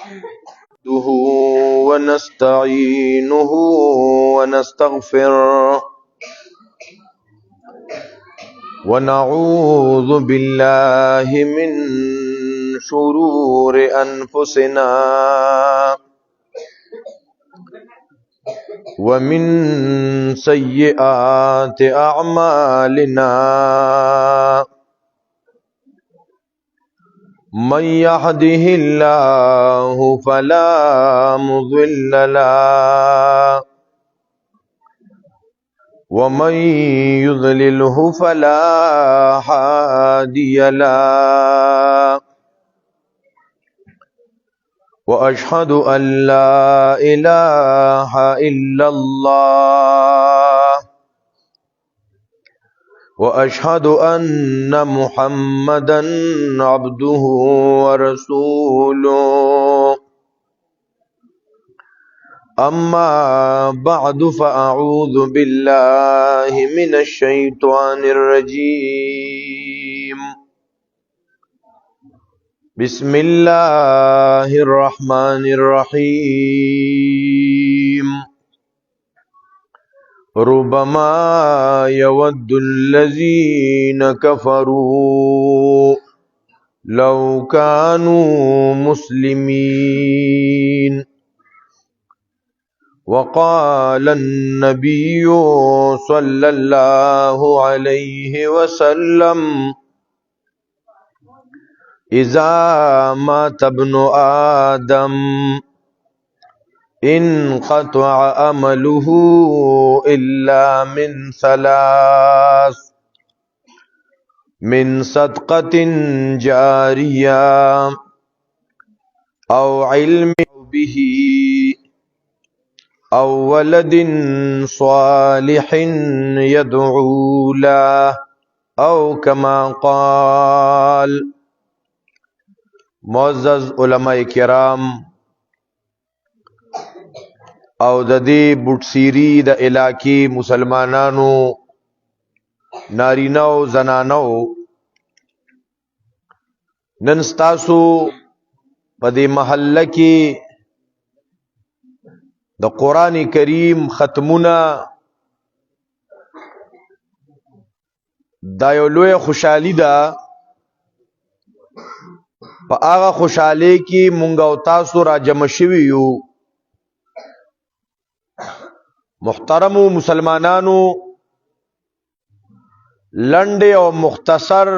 نحمده ونستعينه ونستغفره ونعوذ بالله من شرور أنفسنا ومن سيئات أعمالنا من يهده الله فلا مضل له ومن يضلله فلا هادي له وأشهد أن لا إله إلا الله وأشهد أن محمدا عبده ورسوله أما بعد فأعوذ بالله من الشيطان الرجيم بسم الله الرحمن الرحيم ربما يود الذين كفروا لو كانوا مسلمين وقال النبي صلى الله عليه وسلم إذا مات ابن آدم انقطع عمله إلا من ثلاث من صدقة جارية أو علم به أو ولد صالح يدعو له أو كما قال. معزز علماء کرام او د دې بوټسيري د علاقې مسلمانانو نارینه او زنانو نن ستاسو په دې محله کې د قران کریم ختمونه دا یو لوی خوشحالي ده. په هغه خوشحالي کې مونږ او تاسو را جمع شوي یو. محترم مسلمانانو لنډ او مختصر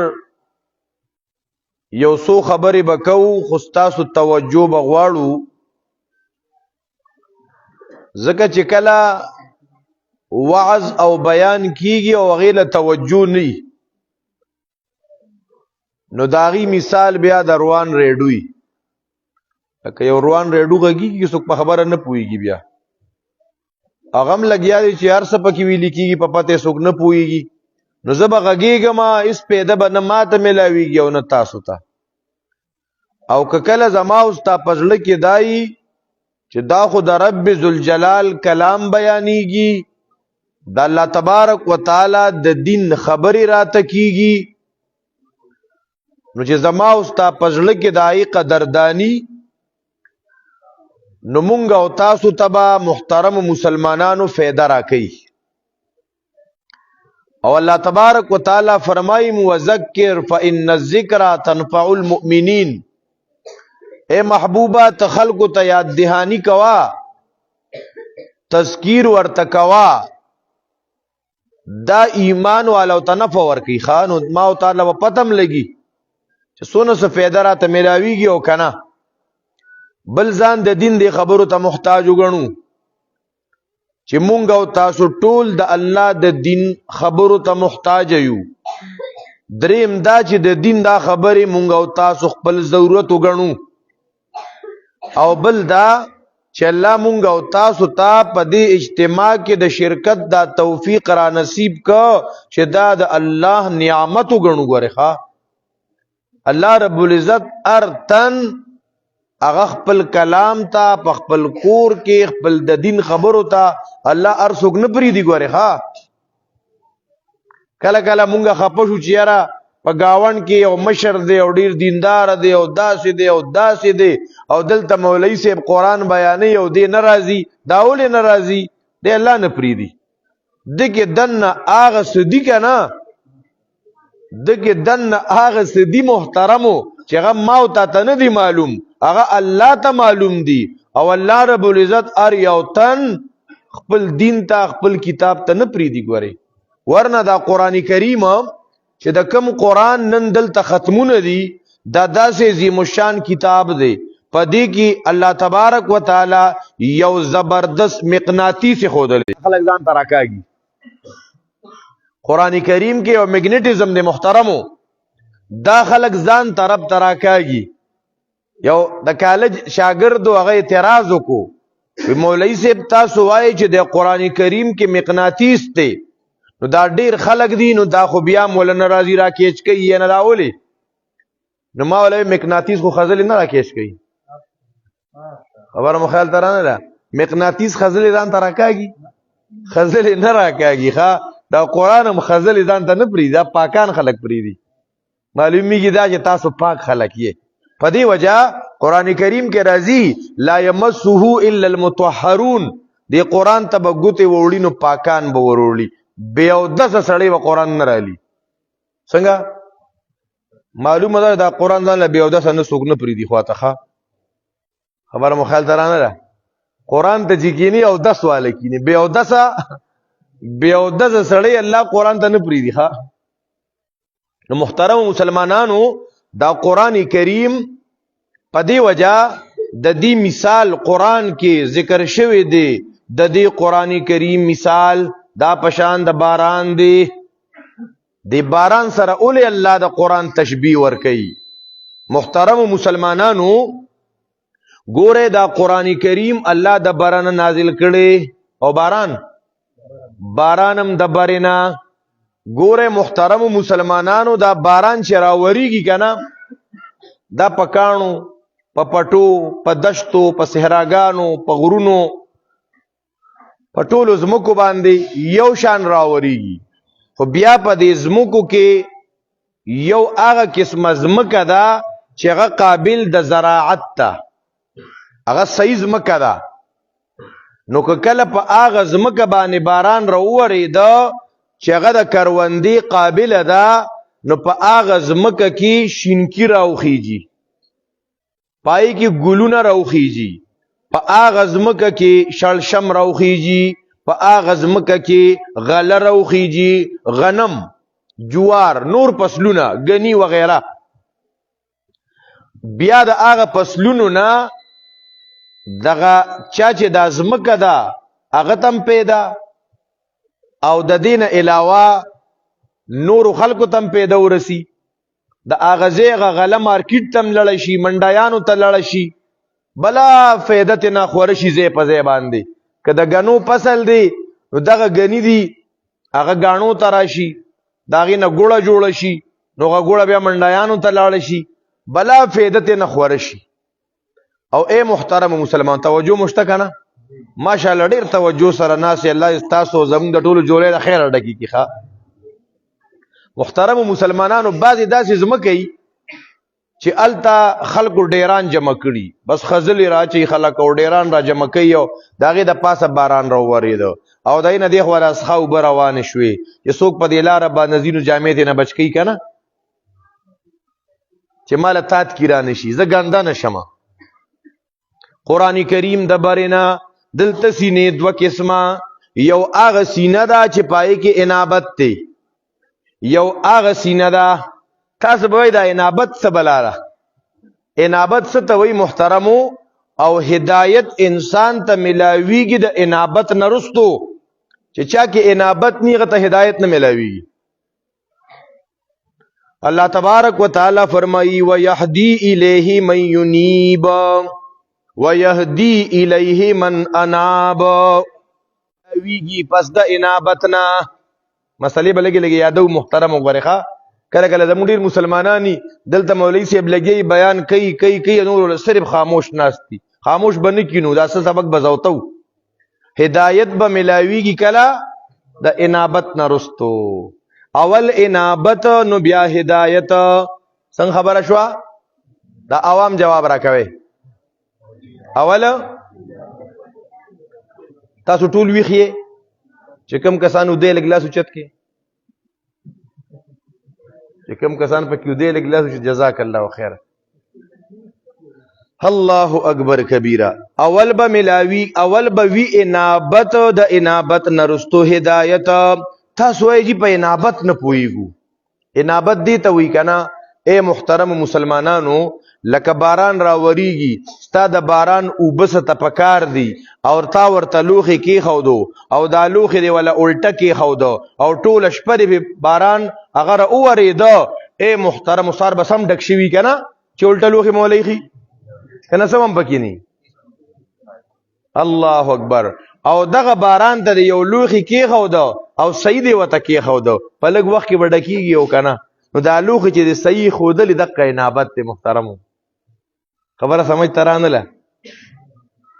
یو څو خبرې بکو خو تاسو توجه بغواړو ځکه چې کله وعظ او بیان کیږي او غیله توجه نه نو داغي مثال بیا د روان ریډوي لکه یو روان ریډو غږیږي څوک په خبره نه پويږي بیا اغم لګیا دي چې هر څه پکې ویل کیږي په پته څوک نه پويږي نو زبا غږیږم اس پیدا بنه ماته ملاويږي او نه تاسو ته او کله زما او ستا پزړه کې دای چې دا خو د رب ذوالجلال کلام بیانېږي د الله تبارک وتعالى د دین خبري راته کیږي نو چې زما او ستا پزړه کې دای قدردانی نو مونږ او تاسو تبا محترم مسلمانانو فایده راکړي. او الله تبارک وتعالى فرمایي مذکر فإن الذکر تنفع المؤمنین. اے محبوبہ تخلق ته یاد دهانی کوا تذکیر ورته کوا دا ایمان والو تنفع ورکی خان او ما تعالی په پتم لګي چې سونه څه فایده راته ملاویږي او کنه بل ځان د دین دی خبرو ته محتاج وګڼو چې مونږ او تاسو ټول د الله د دین خبرو ته محتاج یو. دریم دا چې د دین دا خبرې مونږ او تاسو خپل ضرورت وګڼو او بل دا چې الله مونږ او تاسو ته په دې اجتماع کې د شرکت دا توفیق را نصیب کا چې دا د الله نعمت وګڼو. غره ښا الله رب العزت ارتن اغه خپل کلام ته په خپل کور کې خپل د دین خبرو ته الله ارسوک نه پری دی. ګوره ها کله کله مونږه خپشو چې یاره په گاون کې یو مشر دی او ډیر دیندار دی او داسې دی او داسې دی او دلته مولوی صاحب قرآن بیانوي او دی ناراضي دا ولې ناراضي دی الله نه پریدي دغه دنه هغه سدي کنه دغه دنه هغه سدي محترمو چې هغه ما او ته نه دی معلوم هغه الله ته معلوم دی او الله رب العزت ار یو تن خپل دین ته خپل کتاب ته نه پریدي ګوري ورنه دا قران کریم چې د کم قران نن دلته ختمونه دي دا داسې عظیم الشان کتاب دی پدې کې الله تبارک وتعالى یو زبردست مقناطیس خودل خلک ځان تراکاږي قران کریم کې یو میګنیټیزم دی محترمو دا خلک ځان طرف تراکاږي یو د کالج شاګرد هغه اعتراض وکړو مولوی صاحب تاسو وایي چې د قران کریم کې مقناطیس دی نو دا ډیر خلق دي نو دا خو بیا مولانا راضی را کېچ کوي نه راولي نو ما ولې مقناطیس خو خزل نه را کېچ کوي خبره مو خیال ترانه ده مقناطیس خزل ځان تراکاږي خزل نه راکاږي ښا دا قران هم خزل ځان ته نه پری دا پاکان خلق پری دي معلومیږي دا چې تاسو پاک خلق یې په دې وجہ قران کریم کې راځي لا یمسه الا المطهرون دی قران ته بغوته وړي نو پاکان به ورولي بے او دس سړی و قرآن نه رالی څنګه معلومه ده دا قرآن ځان له بے او دس نه څوک نه پریدي خواته خبره مو خیال درانه ده قرآن ته چې کینی او 10 واله کینی بے او دس سړی الله قرآن ته نه پریدي نو محترم مسلمانانو دا قرآن کریم په دې وجہ د دې مثال قرآن کې ذکر شوی دی د دې قرآن کریم مثال دا پشان د باران دی دی باران سره اولی الله د قرآن تشبیه ور کوي محترم مسلمانانو ګوره دا قرآن کریم الله د باران نازل کړي او بارانم د بارنا ګوره محترم مسلمانانو دا باران چې راوریږي کنه دا پکانو په پټو په دشتو په صحراګانو په غرونو پټول زمکو باندې یو شان راوریږي خو بیا په دې زمکو کې یو هغه قسم زمکه ده چې هغه قابل د زراعت ته هغه صحیح زمکه ده نو که کله په هغه زمکه باندې باران راورېده چې هغه د کروندې قابل ده نو په هغه زمکه کې شینکی راوخیږي پای کې ګلونه راوخیږي په هغه زمکه کې شړشم راوخیږي په هغه زمکه کې غله راوخیږي غنم جوار نور فصلونه غنی وغیرہ بیا د هغه فصلونو نه دغه چا چې د زمکه ده هغه تم پیدا او د دین علاوه نور خلکو تم پیدا ورسی د هغه زیغه غله مارکیټ تم لړ شي منډایانو ته لړ شي بلا فیدت نه خورشي زی په زی باندې که د غنو فصل دی نو دغه غنی دی هغه غانو تراشي داغه نه ګوړه جوړ شي نو هغه ګوړه بیا منډایانو ته لاړ شي بلا فیدت نه خورشي او اے محترم مسلمان توجه مشتکنه ماشاءالله ډیر توجه سره ناس الله تاسو زموږ د ټولو جوړې د خیر ډکی کیخه محترم مسلمانانو بعضی داسې زمکه چې التا خلکو ډیران جمع کړي بس خزل را چې خلک او ډیران را جمع کوي او داغه د پاسه باران را وریدو او دای نه دی خو راسخو بر روان شوي چې څوک په دلاره باندې زینو جامع ته نه بچ کی کنه چې مال تات کیرانه شي ز ګنده نشم قران کریم د برینا دلته سینې دو قسمه یو هغه سینه دا چې پای کې انابت دی یو هغه سینه دا تاسو به دا انابت څه بلاله انابت څه ته وی محترمو او هدایت انسان ته ملاویږي د انابت نرستو چې چا کې انابت نیغه ته هدایت نه ملاویږي الله تبارک وتعالى فرمایي ويهدي اليه من ينيب ويهدي اليه من اناب ویږي پس د انابتنا مسلې بلګي لګي یادو محترم وګورخه کله کله زموږ ډیر مسلمانانی دلته مولوی صاحب لګي بیان کوي نور صرف خاموش ناشتي خاموش بنه کینو دا څه سبق بزاوتو هدایت به ملاویږي کله د انابت نرستو اول انابت نو بیا هدایت. څنګه خبره شو؟ دا عوام جواب راکوي. اول تاسو ټول ویخی چې کوم کسانو دې لګلاس اوچت کې، چې کوم کسان په کې دې لګلاس اوچت، جزاک الله خیر. الله اکبر کبیره. اول به ملاوی، اول به وی انابت، د انابت نرستو هدایت. تاسو یې په انابت نه پويګو. انابت دې ته وی کنه اے محترم مسلمانانو، لکه باران راوریږي، ستا د باران اوبه ته پکار دی او تا ورته لوښي کېښودو او دا لوښي دی ولا الټه کېښودو او ټوله شپه دی باران هغه راوورېده، اے محترم سار به سم ډک شوي که نه چې الټه لوښي مو ولیښي که نه، سم هم پکې نه. الله اکبر. او دغه باران ته د یو لوښي کېښوده او صحیح دی ورته کېښوده، په لږ وخت کې به ډکېږي او که نه، نو دا لوښي چې د صحیح ښودلې دقه انابت دی. محترمو خبره سمجھ ته رانله.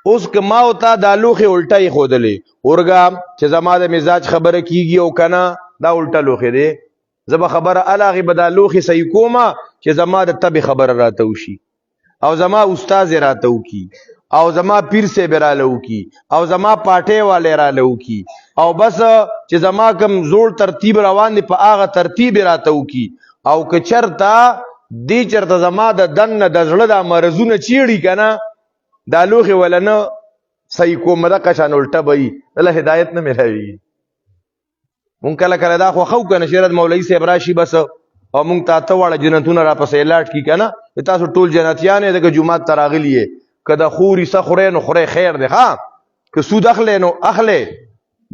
اوس که ما او تا دا لوښي الټه یې ښودلې، ورګه چې زما د مزاج خبره کېږي او که نه دا الټه لوښي دی، زه به خبره هغې به دا لوښي صحیح کومه چې زما د طبې خبره راته وشي او زما استاذ یې راته وکي او زما پیر صاحب یې راله وکي او زما پاټۍ والی راله وکي او بس چې زما کوم زوړ ترتیب روان دی په هغه ترتیب یې راته وکي. او که چرته دې چرته زما د دننه د زړه دا مرضونه چیړي که نه، دا لوښي وله نه صحیح کوم، دقه شان الټه به وي، دله هدایت نه میلاوي. مونږ کله کله دا خوښو که نه شرد مولوي صاحب راشي بس او مونږ ته اته واړه جنتونه راپسې لاټ کي که نه، تاسو ټول جنتیان یې ځکه جومات ته راغلي یې، که د خوري څه خورئ نو خورئ خیر دی، ښه که سود اخلی نو اخلی،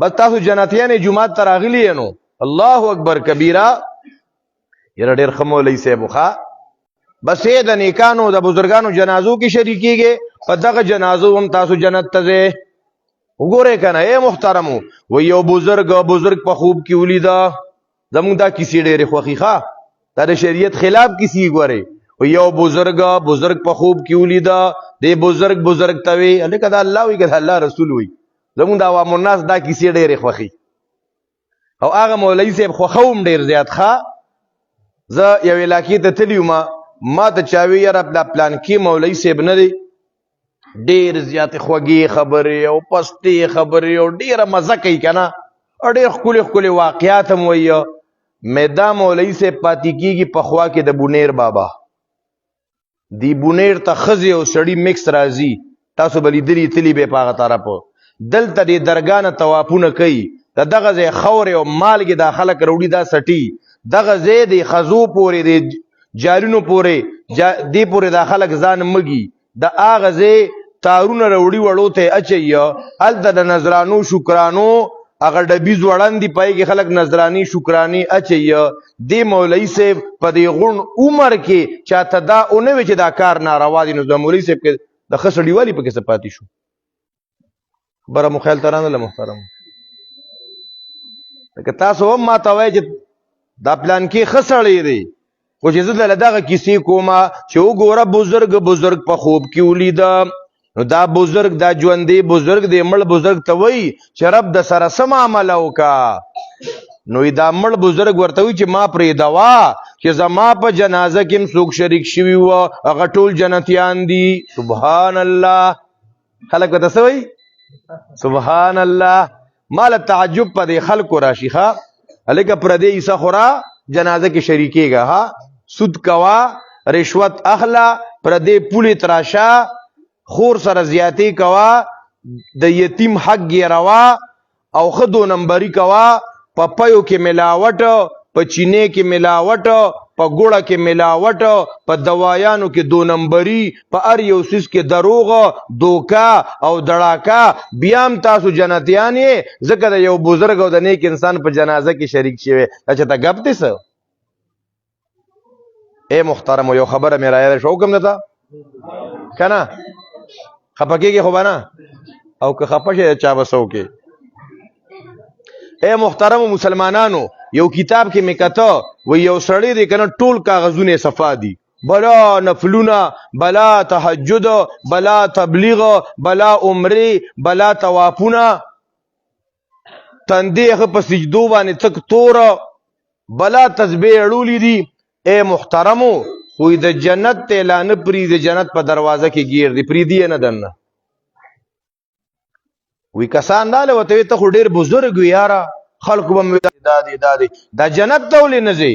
بس تاسو جنتیان یې جومات ته راغلي یې. نو الله اکبر کبیره. یاره ډېر ښه مولوي صاحب ښه، بس یې د نیکانو د بزرګانو جنازو کې شریکېږي، په دغه جنازو هم تاسو جنت ته ځئ. وګورئ که نه اے محترمو، و یو بزرګ په خوب کې ولیده. زمونږ دا کیسې ډېرې خوښي ښه، دا د شریعت خلاف کیسې ګورئ. و یو بزرګ په خوب کې ولیده، دې بزرګ ته وی هلکه دا الله وي که د الله رسول وي. زمونږ د عوام الناس دا کیسې ډېرې خوښي او هغه مولوي صاحب خوښوم ډېر زیات ښه. زه یو علاقې ته تللی وم، ما ته چا وی یاره دا پلانکي مولوي صاحب نه دی، ډېر زیاتې خوږې خبرې او پستې خبرې او ډېره مزه کوي که نه، او ډېر ښکلې واقعات هم وایي. مې دا مولوي صاحب پاتې کېږي په خوا کې د بونیر بابا. دی بونیر ته ښځې او سړي مکس راځي، تاسو به لیدلي تلي به په هغه طرف. دلته دې درګاه نه طوافونه کوي، د دغه ځای خاورې او مالګې دا خلک راوړي دا سټي، دغه ځای د ښځو پورې د جالونو پورې دې پورې دا خلک ځان مږي، د هغه ځای تارونه راوړي وړو ته اچوي، هلته د نذرانو شکرانو هغه ډبي ځوړن دي، پای کې خلک نذراني شکراني اچوي. دې مولوي صاحب په دې غون عمر کې چاته دا اونه وي چې دا کار ناروا دي، نو د مولوي صاحب کې د ښه سړي والي پکې څه پاتې شو. خبره مو خیال ته رانله محترم. لکه تاسو هم ما ته وایئ چې دا پلانکي ښه سړی دی، خو چې زه دله دغه کیسې کومه چې وګوره بزرګ په خوب کې ولیده، نو دا بزرګ دا ژوندی بزرګ دی، مړ بزرګ ته وایي چې رب د سره څه معامله وکړه. نو دا مړ بزرګ ورته وایي چې ما پرېږدوه چې زما په جنازه کې هم څوک شریک شوي وه، هغه ټول جنتیان دي. سبحان الله. خلک ورته څه وایي؟ سبحان الله. ماله تعجب په دې خلکو راشي ښه، هلکه پردې عیسی خوره جنازه کې شریکېږه، ها سود کوه، رشوت اخله، پردې پولې تراشه، خور سره زیاتی کوه، د یتیم حق ګیروه او ښه دو نمبري کوه، په پیو کې ملاوټ، په چینې کې ملاوټ، په ګوړه کې ملاوټ، په دوایانو کې دو نمبري، په هر یو څیز کې دروغ، دوکه او دړاکه، بیا هم تاسو جنتیان یې ځکه د یو بزرګ او د نیک انسان په جنازه کې شریک شوی. دا چې ته ګپ دی څه؟ اے محترمو یو خبره مې رایاده شوه، حکم درته که نه؟ خفه کېږي خو به نه، او که خفه شي چا به څه وکړي. اے محترمو مسلمانانو، یو کتاب کې مې کته و یو سړی دی که نه ټول کاغذونه صفا دي، بلا نفلونه، بلا تهجد، بلا تبلیغ، بلا عمرې، بلا طوافونه، تندې ښه په سجدو باندې تک توره، بلا تسبیح اړولې دي اے محترمو خو د جنت اعلان پری د جنت په دروازه کې گیر دی پری دی نه دنه وی کسان داله وته ته خو ډیر بزرګ یاره خلکو به دادي دا جنت ته ولې نه ځي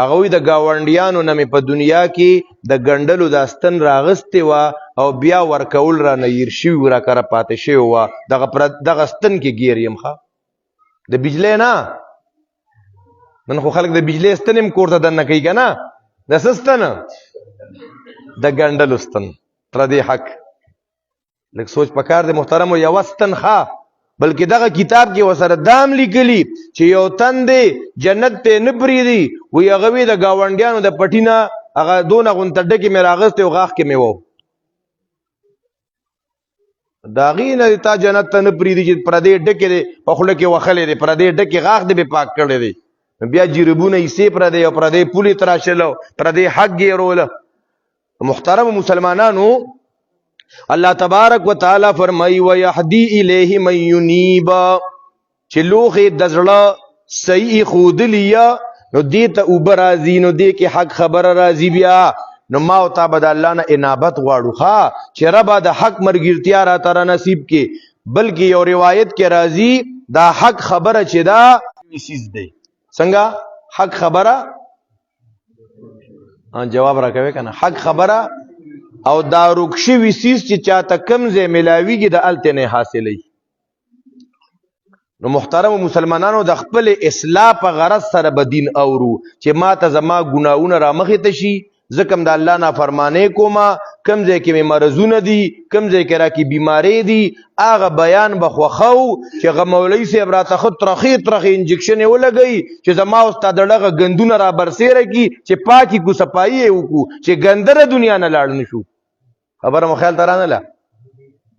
هغه وی د گاونډیانو نه په دنیا کې د ګندلو داستن راغستې و او بیا ورکول را نه ير شي ورا کر پاتې شي و دغه ستن کې گیر يم ښا د بجلی نه نن خو خلک د بجلی ستنم کوړه دنه کوي کنه د سستن د ګندلو ستن تر دې حق لکه سوچ پکار د محترم یو ستن ښا بلکې دغه کتاب کې وسره دام لیکلی چې یو تن دی جنت ته نه پریدي وی هغه وی د گاونډیانو د پټینا هغه دونه غونټه ډکه مې راغسته او غاخ کې مې وو داغي نه تا جنت ته نه پریدي چې پردې ډکه دی په خله کې وخلې دی پردې ډکه غاخ دی به پاک کړی دی بیا جیربونه یې سي پردې او پردې پولی تراشلو پردې حق ګیرول محترم مسلمانانو الله تبارک وتعالى فرمای و يهدي الیه من ينيب چې لوخه د زړه صحیح خودلیا نو دې ته اوبر راځي نو دې کې حق خبر راځي بیا نو ما او تا بد الله نه انابت غواړو ښا چې ربا د حق مرګرتیا را تر نصیب کې بلکې یو روایت کې راځي دا حق خبره چې دا وسیز دی څنګه حق خبره جواب راکوي کنه حق خبره او دا رکشي وسیس چې چاته کم ځای ملاویږي د الته نه حاصلې نو محترم مسلمانانو د خپل اصلاح په غرض سره بدین اورو چې ما ته زما ګناونه را مخې ته شي زکم د الله نافرمانی کوما کم ځای کې مې مرزونه دي کم ځای کې را کې بیماری دي هغه بیان بخوخو چې غ مولوی صاحب را ته خط ترخی انجکشن ولګي چې زما استاد دغه غندونه را برسېره کی چې پاکي کو صفایي وکړو چې ګندره دنیا نه لاړ نشو خبره مو خیال ترانه لا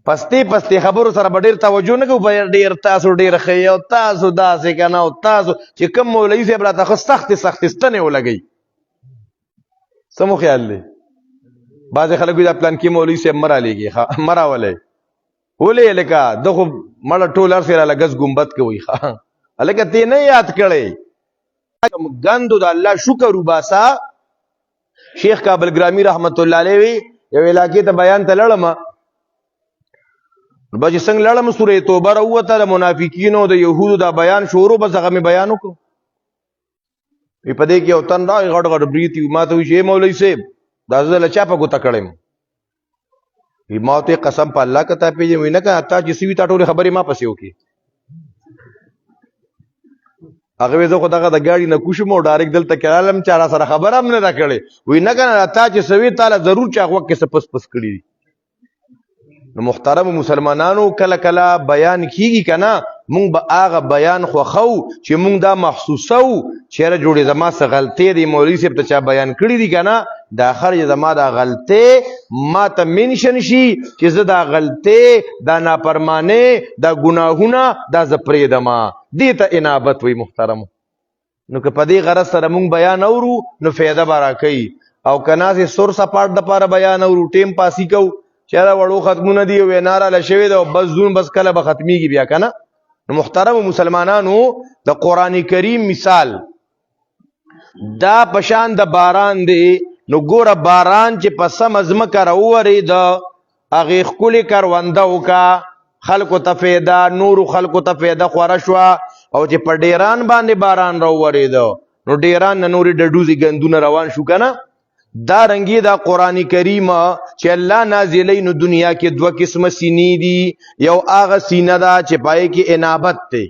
پستی خبرو سره ډیر توجه نه کوو ډیر تاسو ډیر خیو تاسو داسې کنه او تاسو چې کوم مولوی صاحب را ته سخت ستنه ولګي سمو خیال لې بعض خلک دا پلان کې مولوی صاحب مرا لېږي مرا ولې ولې لکه دغه مړ ټولر سره لګس ګمبد کوي ښا الکه تی نه یاد کړي غندو د الله شکر وباسا شیخ کابل ګرامی رحمت الله علیه یو علاقې ته بیان ته لړم بچ څنګه لړم سورې توبه راوته د منافقینو د يهودو دا بیان شروع بس هغه بیان وکړو په دې کې او تن دا غړ غړ بریتي ما ته وی مولوی صاحب دا زله چا په ګوته کړم ما ته قسم په الله کته پیږم وینه کا تا چې سوي تا ټول خبرې ما پسې وکي هغه زه خو دغه د گاډي نه کوشم او ډایرکټ دلته کړم چې را سره خبره هم نه دا کړې وینه کنه تا چې سوي تعالی ضرور چا وخت کې پس پس کړی نو محترم مسلمانانو کله کله بیان کیږي کنه مونږ به هغه بیان خو چې مونږ دا محسوسو چیرې جوړې زما څه غلطي دی مولوی صاحب ته چا بیان کړی دی کنه دا اخر زما دا غلطي ما ته منشن شي چې زه دا غلطي دا نافرمانه دا ګناهونه دا زپرې دما دې ته انابت وي محترم نو که په دې غرض سره مونږ بیان اورو نو فایده به راکوي او کنه سي سور سپاټ د پاره بیان اورو ټیم پاسي کو چا وړو ختمونه دی ویناره لشوي دا بس زون بس کله به ختميږي بیا کنه نو محترم مسلمانانو د قران کریم مثال دا پشان د باران دی نو ګوره باران چې په سم ازمکه راوري د اغه خولي کرونده وکا خلکو ته فایده نور خلکو ته فایده خور شو او چې په ډیران باندې باران راوري دو نو ډیران نوري ډډوزي غندونه روان شو کنه دا رنگی دا قرآن کریم چې الله نازلی نو دنیا کې دو قسم سینې دي یو هغه سینه دا چې پای کې انابت دی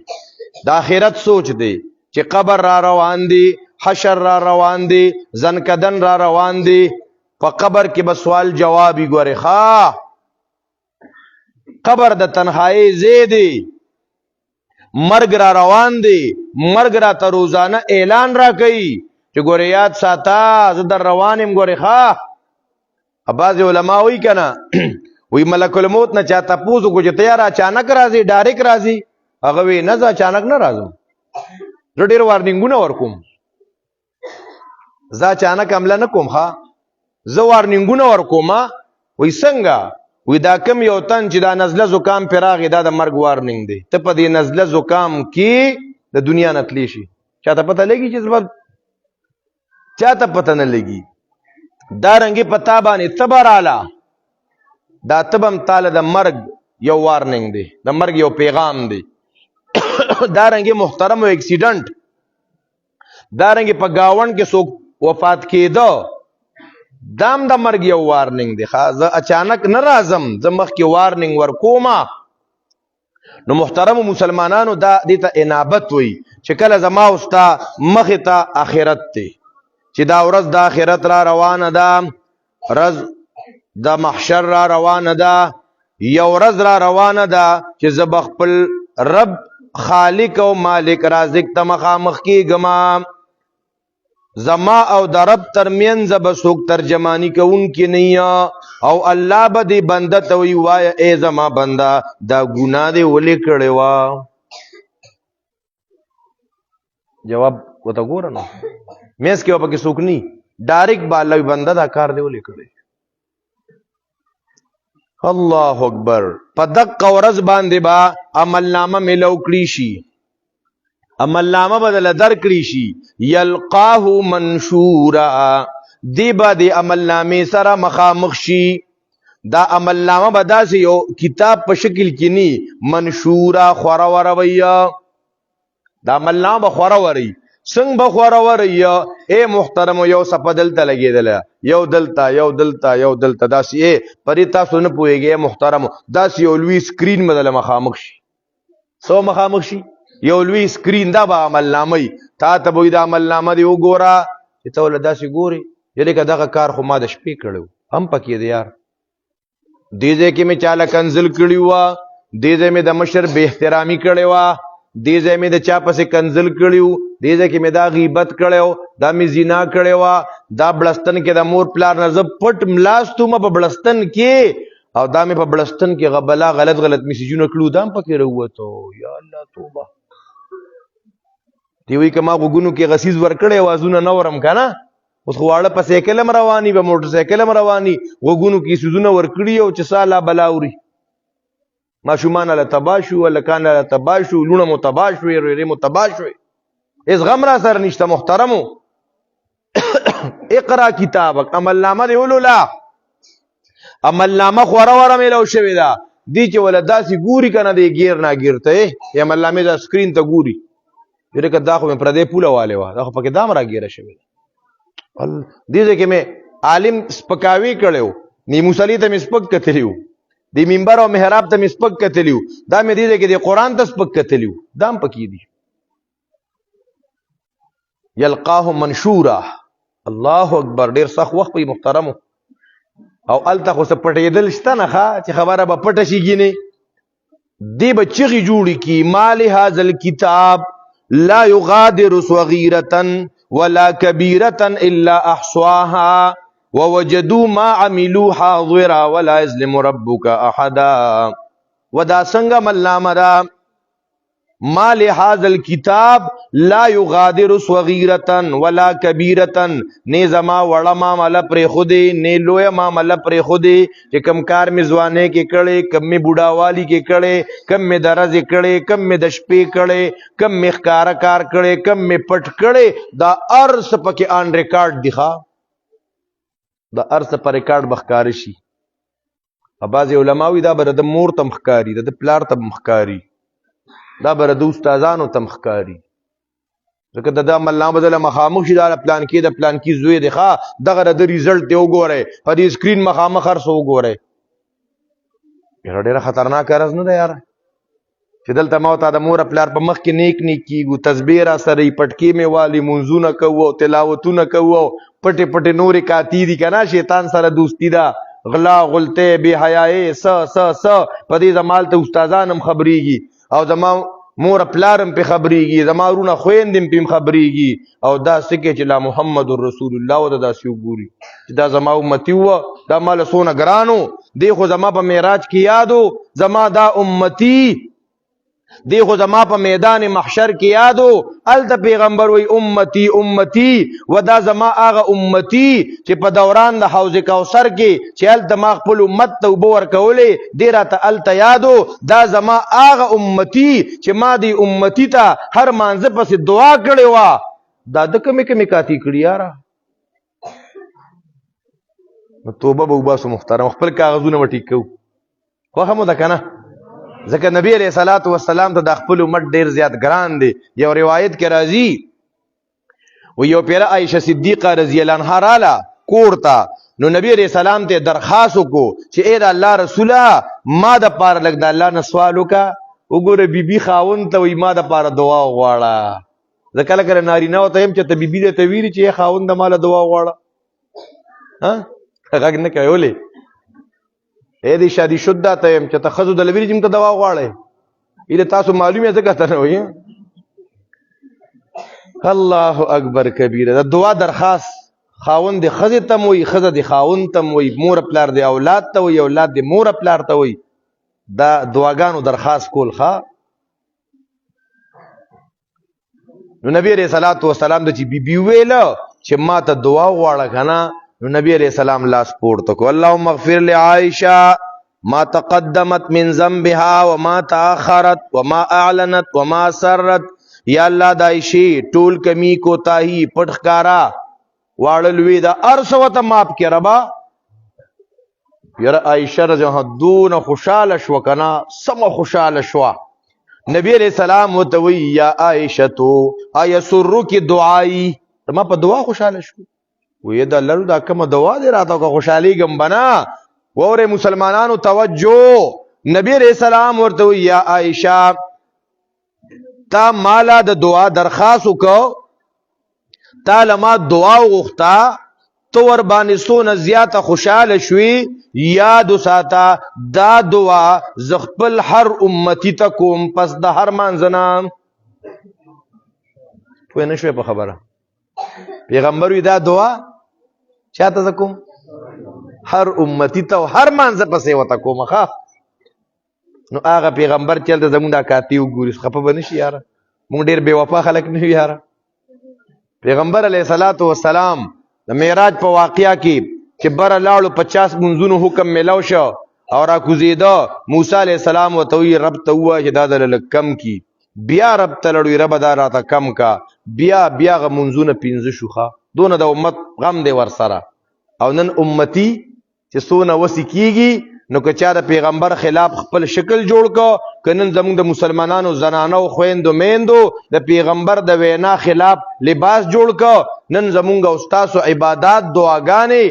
د آخرت سوچ دی چې قبر را روان دی حشر را روان دی زنکدن را روان دی په قبر کې به سوال جوابي ګوري ښا قبر د تنهایی زیدی مرګ را روان دی مرګ را ته روزانه اعلان را کوي چې ګورې یاد ساته زه در روانم ګورې ښا بعضې علما وایي که نه وی ملک الموت نه چا تپوس وکړو چې ته یاره اچانک راځي ډایرکټ راځي هغه وی نه زه اچانک نه راځم زه ډېر وارنینګونه ورکوم زه اچانک حمله نه کوم ښا زه وارنینګونه ورکوم وی څنګه وی دا کم یو تن چې دا نزله زکام پې راغی دا د مرګ وارنینګ دی ته په دې نزله زکام کې د دنیا نه تلی شي چاته پته لګي چې سبب چاته پته نه لګي. دا رنګي پتا باندې تبر اعلی دا تبم تعالی د مرګ یو وارننګ دی، د مرګ یو پیغام دی. دا رنګي محترم او اکسیډنٹ دا رنګي په گاون کې څوک وفات کېده دام د مرګ یو وارننګ دی. زه اچانک نه راځم، زه مخکې وارننګ ورکوما. نو محترم مسلمانانو دا دې ته انابت وي چې کله زما اوستا مخې ته آخرت دی، چې دا ورځ د آخرت را روانه ده، ورځ د محشر را روانه ده، یو ورځ را روانه ده چې زه به خپل رب خالق او مالک رازق ته مخامخ کېږم. زما او د رب ترمنځ به څوک ترجمانی کوونکی نه او الله به دې بنده ته وی وایه ای زما بنده دا ګناه دې ولې کړې وه؟ جواب ورته ګوره نو میس کې به پکې څوک نی، ډایرکټ به الله وي بنده دا کار دې ولې کړی؟ الله اکبر. په دقه ورځ باندې به عملنامه میلو کړي شي، عملنامه بدل در کړي شي، یلقاه منشورا، دی با دی عملنامه سره مخامخ شي. دا عملنامه به داسې یو کتاب په شکل کې نی، منشورا خوره ورویه. دا عملنامه به خوره وری. څنګه به خوره وری؟ اے محترم یو صفه دلته لګېدله، یو دلته یو دلته یو دلته، داسې ای پرې تاسو نه پوهېږئ محترم، داسې یو لوی سکرین بدله مخامخ شي. څو مخامخ شي؟ یو لوی سکرین. دا به عملنامه وي. تا ته به وي دا عملنامه دې وګوره چې ته ولې داسې ګورې یعنې که دغه کار خو ما د شپې کړی و، هم پکې دی یار. دې ځای کې مې چاله کنزل کړي وه، دې ځای مې د مشر بې احترامي کړې وه، دې ځای مې د چا پسې کنزل کړي و، دې ځای کې مې دا غیبت کړی و، دا مې زنا کړې وه، دا بړستن کې د مور پلار نه زه پټ ملاستومه په بړستن کې، او دا مې په بړستن کې غبلا غلط غلط میسیجونه کړو، دا هم پکې راووتو. یا الله توبه. دی وی که ما غوږونو کې غسیز ورکړی وازونه نه ورم که نه، اوس خو واړه په سایکل هم رواني، په موټر سایکل هم رواني، غوږونو کې سیزونه ورکړي او چې سا لا بلا اوري. ماشومان هله تباه شو، هلکان هله تباه شو، لوڼه مو تباه شوې، ورېرې مو تباه شوې. هېڅ غم را سره نشته محترمو. اقرا کتابک، عملنامه دې ولوله. عملنامه خوره وره میلو شوې ده، دی چې وله داسې ګوري که نه دی ګیر ناګیر ته عملنامې دا سکرین ته ګوري، یره که دا خو مې پردی پوله والې وه، دا خو پکې دام راګیره شوې ده. دې ځای کې مې عالم سپکاوي کړی و، نی مصلي ته مې سپک کتلی و، د منبر او محراب ته مې سپک کتلی و، دا مې دې ځای کې د قرآن ته سپک کتلی و، دا هم پکې دي. یلقاه منشورا. الله اکبر. ډېر سخت وخت په محترمو. او هلته خو څه پټېدل شته نه ښه چې خبره به پټه شي ګینې. دې به چغې جوړې کي ما لهذا الکتاب لا یغادر صغیرة ولا کبیرة الا احصاها ووجدوا ما عملوا حاضرا ولا یظلم ربک احدا. ودا څنګه عملنامه ده؟ ما لهذا الكتاب لا يغادر صغيرة ولا كبيرة، نه زما وړه معامله پرې خودي، نه لویه معامله پرې خودي، چې کم کار مې ځوانۍ کې کړی، کم مې بوډاوالي کې کړی، کم مې د ورځې کړی، کم مې د شپې کړی، کم مې ښکاره کار کړی، کم مې پټ کړی، دا هر څه پکې آن ریکارډ دي. ښه دا هر څه په ریکارډ به ښکاره شي. بعضې علما وي دا به د مور ته هم ښکاري، د پلار ته هم ښکاري، دا به د استادانو ته هم ښکاري. ځکه د ده عملنامه به دله مخامخ شي، دا د پلانکي د پلانکي زوی دی، ښه دغه د ده ریزلټ دی وګورئ، په دې سکرین مخامخ هر څه وګورئ. یاره ډېره خطرناکه ورځ نه ده یاره چې دلته ما او تا د مور پلار په مخ کې نیک نیک کېږو، تسبیح را سره یي، پټکې مې والي، مونځونه کوو او تلاوتونه کوو او پټې پټې نورې کاتي دي که نه، شیطان سره دوستي ده، غلا غلطې بې حیایې څه په دې زما هلته استادان هم خبرېږي او زما مور پلارم پې خبرېږي، زما وروڼه خویندې هم پې خبرېږي، او دا څه کې چې لا محمد رسول الله ورته داسې وګوري چې دا زما امتي وه، دا ما له څونه ګران و، دی خو زما په معراج کې یاد و، زما دا امتي دی خو زما په میدان محشر کې یادو الته پیغمبر وی امتی امتی و دا زما هغه امتی چې په دوران د حوض کوثر کې چې الته ما خپل امت ته اوبه ورکولې دی راته الته یادو دا زما هغه امتی چې ما دی امتی ته هر مانځه پسې دعا کړې وه دا د کمې کاتی کړي یاره نو توبه به وباسو محترم خپل کاغذونه به ټیک کوو خوښه مو ده که نه ځکه نبی علیہ الصلوۃ والسلام ته د خپل امت ډیر زیات ګران دی یو روایت کې راځي و یو پیره عائشه صدیقه رضی الله عنها رااله کور ته نو نبی علیہ السلام ته درخواست وکړو چې اے د الله رسوله ما د پاره لږ د الله نه سوال وکړه وګوره بیبي خاوند ته وایي ما د پاره دعا وغواړه زه کله کله نارینهو ته یم چې ته بیبي درته ویلي چې خاوند د ماله دعا وغواړه غږ نه کوي ولې اے دی شادي شده ته یم چې ته ښځو د لویري چې ته دوا غواړئ ایله تاسو معلومه ځکه ته نه وایي الله اکبر کبیره د دعا درخواست خاوند د ښځې ته م وایي ښځه د خاوند ته م وایي مور پلار د اولاد ته وایي اولاد د مور پلار ته وایي دا دعاګانو درخواست کول ښه نو نبی علیہ الصلوۃ والسلام د چې بیبي ویله چې ما ته دعا غواړه که نه نو نبی علیہ السلام لاس پورته کو اللهم اغفر لعائشہ ما تقدمت من ذنبها وما تاخرت وما اعلنت وما سرت یا الله د عائشې ټول کمی کوتاهی پټ ښکارا واړه لوی دا ارسوته ماپ کې ربا یاره عائشہ رضی الله دون خوشاله شو کنا سم خوشاله شو نبی علیہ السلام وتوی یا عائشہ تو ایسرک دعائی ما په دعا خوشاله شو وې دا لړو دا کومه دوا دی راته کو خوشحالي ګم بنا وره مسلمانانو توجه نبی رسول سلام ورته یا عائشہ تا مالا د دعا درخواست وکاو تا لما دعا وغوښتا تو ور باندې سونه زیاته خوشاله شوي یاد وساته دا دعا زخپل هر امتی ته کوم پس د هر مانځنه پوه نه شوې په خبره پیغمبر وی دا دعا چاته کوم هر امتی ته هر مانځه پسې وته کوم ښه نو هغه پیغمبر چلته زمونږ دا کاتی وګوري خفه به نشي یاره مونږ ډېر بې وفا خلک نه یو یاره پیغمبر علیه الصلاۃ والسلام د معراج په واقعه کې چې بره لاړو 50 منځونو حکم میلاو شو او را کوزېده موسی علیه السلام ورته وایي رب ته ووایه چې دا دله لږ کم کي بیا رب ته لړوي ربه دا راته کم کا بیا هغه منځونه 15 شو ښه دونه د امت غم دی ورسره او نن امتی چې څونه وسې کېږي نو که چا د پیغمبر خلاف خپل شکل جوړ کو که نن زمونږ د مسلمانانو زنانو خویندو میندو د پیغمبر د وینا خلاف لباس جوړ کو نن زمونږ او ستاسو عبادات دعاګانې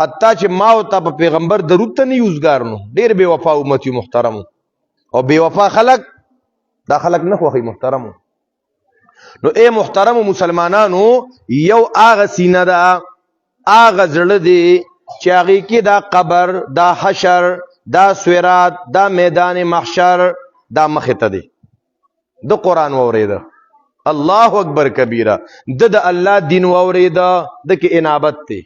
حتی چې ما او تا په پیغمبر درود ته نه یوزګار نو ډېر بې وفا امت یو محترمو او بې وفا خلک دا خلک نه خوښوي محترمو نو اے محترمو مسلمانانو یو هغه سینه ده هغه زړه دی چې هغې کې دا قبر دا حشر دا سویرات دا میدان محشر دا مخې ته دی د قرآن واورېده الله اکبر کبیره د الله دین واورېده د کې انابت دی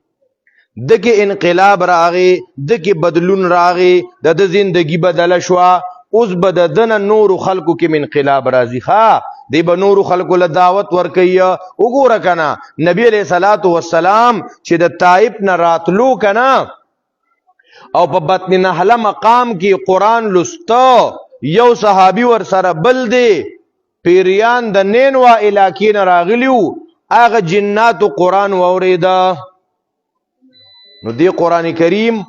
د کې انقلاب راغی د کې بدلون راغی د زندگی بدله شوه اوس به د دنه نورو خلکو کې انقلاب راځي ښه دی به نورو خلکو له دعوت ورکوي وګوره که نه نبی علیہ الصلوۃ والسلام چې د طائف نه راتلو که نه او په بطن نحله مقام کې قرآن لسته یو صحابي ورسره بل دی پیریان د نینوا علاقې نه راغلي وو هغه جناتو قرآن واورېده نو دی قرآن کریم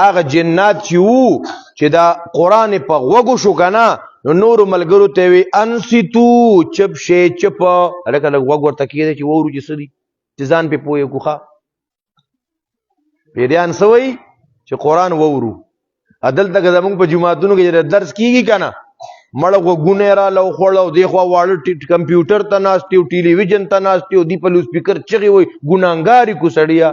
هغه جنات چې وو چې دا قرآن په غوږو شو که نه نو نورو ملګرو ته وی انصتو چپ شي چپ هلکه لږ غوږ ورته کېده چې واورو چې څه دي چې ځان پې پوه کړو ښه پیریان څه وایي چې قرآن واورو دلته که زمونږ په جوماتونو کې چې درس کېږي که نه مړه غوږونه یې راله وخوړه او دې خوا واړه کمپیوټر ته ناست یو ټلویزیون ته ناست یو دې په لوسپیکر چغې وایي ګناهګار یې کو سړیه